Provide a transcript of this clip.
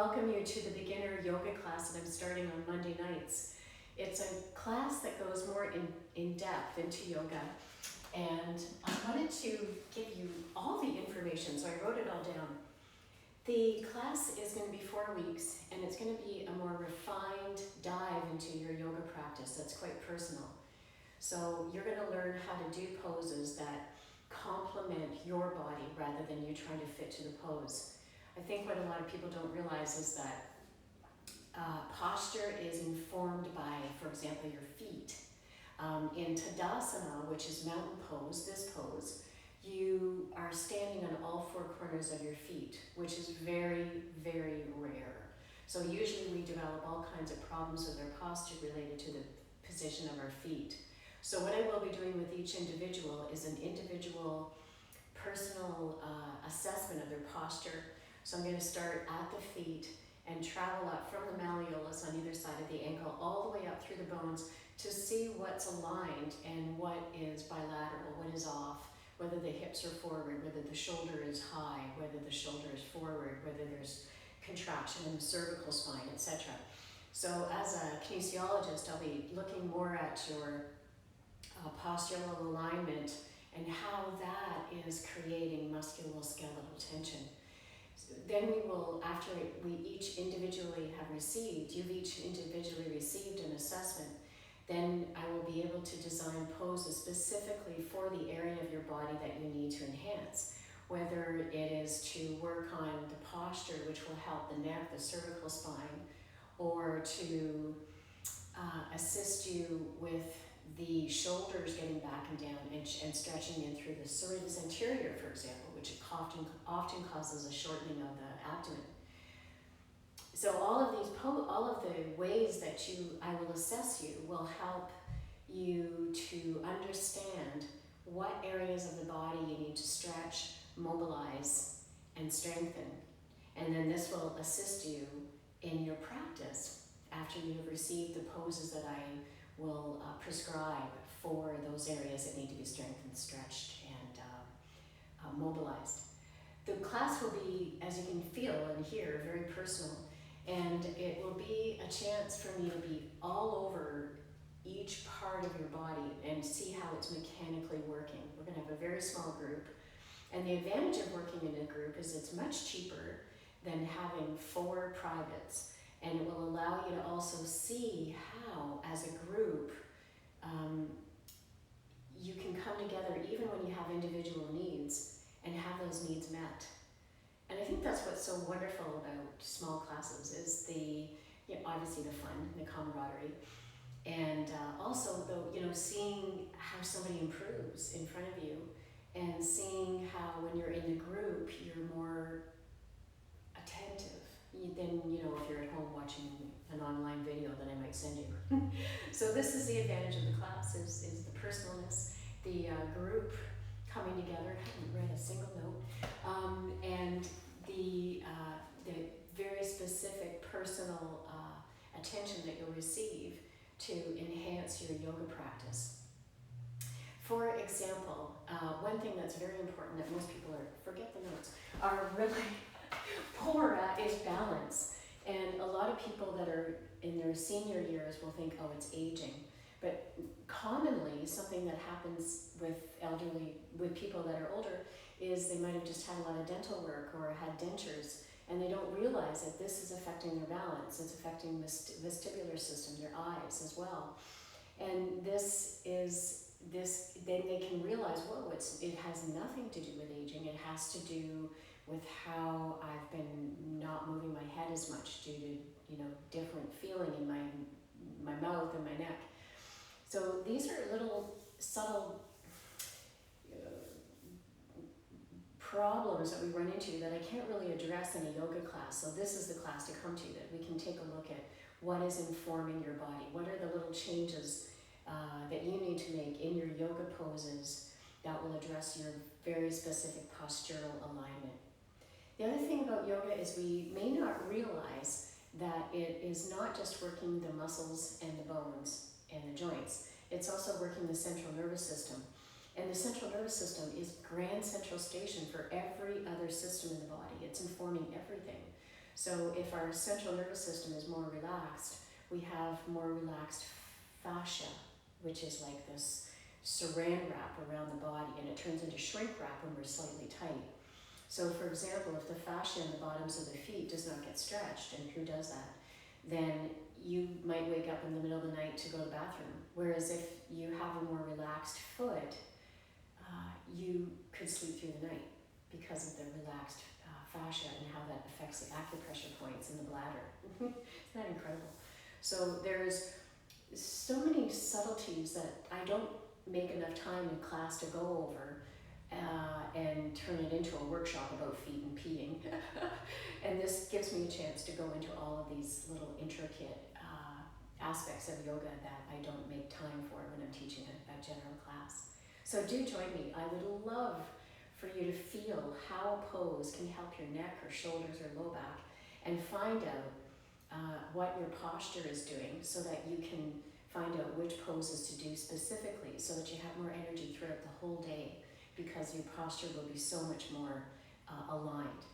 welcome you to the beginner yoga class that I'm starting on Monday nights. It's a class that goes more in depth into yoga, and I wanted to give you all the information, so I wrote it all down. The class is going to be 4 weeks, and it's going to be a more refined dive into your yoga practice that's quite personal. So you're going to learn how to do poses that complement your body rather than you trying to fit to the pose. I think what a lot of people don't realize is that posture is informed by, for example, your feet. In Tadasana, which is mountain pose, this pose, you are standing on all 4 corners of your feet, which is very, very rare. So usually we develop all kinds of problems with our posture related to the position of our feet. So what I will be doing with each individual is an individual personal assessment of their posture. So I'm going to start at the feet and travel up from the malleolus on either side of the ankle all the way up through the bones to see what's aligned and what is bilateral, what is off, whether the hips are forward, whether the shoulder is high, whether the shoulder is forward, whether there's contraction in the cervical spine, etc. So as a kinesiologist, I'll be looking more at your postural alignment and how that is creating musculoskeletal tension. Then we will, after we each individually have received, you've each individually received an assessment, then I will be able to design poses specifically for the area of your body that you need to enhance. Whether it is to work on the posture, which will help the neck, the cervical spine, or to assist you with the shoulders getting back and down and stretching in through the serratus anterior, for example, which often causes a shortening of the abdomen. So all of the ways that I will assess you will help you to understand what areas of the body you need to stretch, mobilize, and strengthen. And then this will assist you in your practice after you have received the poses that I will prescribe for those areas that need to be strengthened, stretched, and mobilized. The class will be, as you can feel and hear, very personal, and it will be a chance for me to be all over each part of your body and see how it's mechanically working. We're going to have a very small group, and the advantage of working in a group is it's much cheaper than having 4 privates. And it will allow you to also see how, as a group, you can come together even when you have individual needs and have those needs met. And I think that's what's so wonderful about small classes is obviously the fun, the camaraderie, and also seeing how somebody improves in front of you, and seeing how when you're in the group you're more attentive than if you're at home watching an online video that I might send you. So this is the advantage of the class, is the personalness, the group coming together. I haven't read a single note, and the very specific personal attention that you'll receive to enhance your yoga practice. For example, one thing that's very important that most people forget the notes, are really poor at is balance. And a lot of people that are in their senior years will think, oh, it's aging. But commonly, something that happens with people that are older is they might have just had a lot of dental work or had dentures, and they don't realize that this is affecting their balance. It's affecting the vestibular system, their eyes as well. And then they can realize, whoa, it has nothing to do with aging. It has to do with how I've been not moving my head as much due to different feeling in my mouth and my neck. So these are little subtle problems that we run into that I can't really address in a yoga class. So this is the class to come to, that we can take a look at what is informing your body. What are the little changes that you need to make in your yoga poses that will address your very specific postural alignment. The other thing about yoga is we may not realize that it is not just working the muscles and the bones and the joints, it's also working the central nervous system. And the central nervous system is grand central station for every other system in the body. It's informing everything. So if our central nervous system is more relaxed, we have more relaxed fascia, which is like this saran wrap around the body, and it turns into shrink wrap when we're slightly tight. So for example, if the fascia in the bottoms of the feet does not get stretched, and who does that, then you might wake up in the middle of the night to go to the bathroom. Whereas if you have a more relaxed foot, you could sleep through the night because of the relaxed fascia and how that affects the acupressure points in the bladder. Isn't that incredible? So there's so many subtleties that I don't make enough time in class to go over and turn it into a workshop about feet and peeing. And this gives me a chance to go into all of these little intricate aspects of yoga that I don't make time for when I'm teaching a general class. So do join me. I would love for you to feel how a pose can help your neck or shoulders or low back, and find out what your posture is doing so that you can find out which poses to do specifically so that you have more energy throughout the whole day, because your posture will be so much more aligned.